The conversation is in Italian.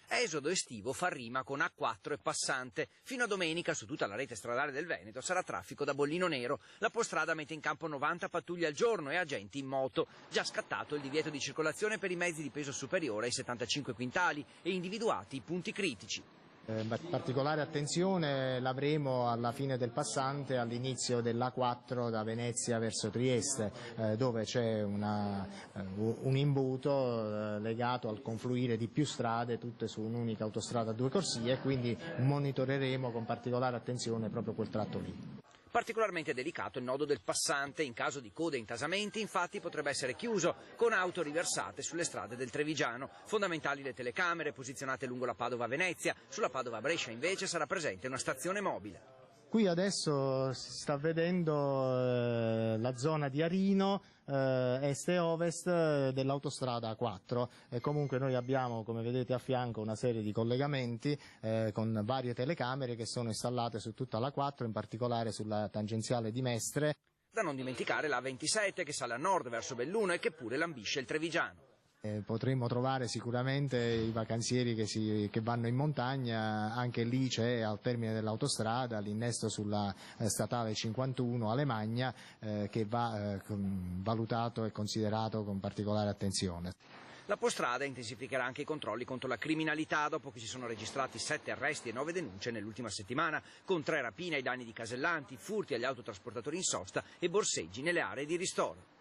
Esodo estivo fa rima con A4 e Passante. Fino a domenica su tutta la rete stradale del Veneto sarà traffico da bollino nero. La Postrada mette in campo 90 pattuglie al giorno e agenti in moto. Già scattato il divieto di circolazione per i mezzi di peso superiore ai 75 quintali e individuati i punti critici. Particolare attenzione l'avremo alla fine del Passante, all'inizio dell'A4 da Venezia verso Trieste, dove c'è un imbuto legato al confluire di più strade, tutte su un'unica autostrada a due corsie, quindi monitoreremo con particolare attenzione proprio quel tratto lì. Particolarmente delicato il nodo del Passante, in caso di code e intasamenti infatti potrebbe essere chiuso con auto riversate sulle strade del Trevigiano. Fondamentali le telecamere posizionate lungo la Padova-Venezia, sulla Padova-Brescia invece sarà presente una stazione mobile. Qui adesso si sta vedendo la zona di Arino, est e ovest dell'autostrada A4 e comunque noi abbiamo, come vedete a fianco, una serie di collegamenti con varie telecamere che sono installate su tutta l'A4, in particolare sulla tangenziale di Mestre. Da non dimenticare la A27 che sale a nord verso Belluno e che pure lambisce il Trevigiano. Potremmo trovare sicuramente i vacanzieri che vanno in montagna, anche lì c'è al termine dell'autostrada l'innesto sulla statale 51 Alemagna che va valutato e considerato con particolare attenzione. La Postrada intensificherà anche i controlli contro la criminalità dopo che si sono registrati 7 arresti e 9 denunce nell'ultima settimana, con 3 rapine ai danni di casellanti, furti agli autotrasportatori in sosta e borseggi nelle aree di ristoro.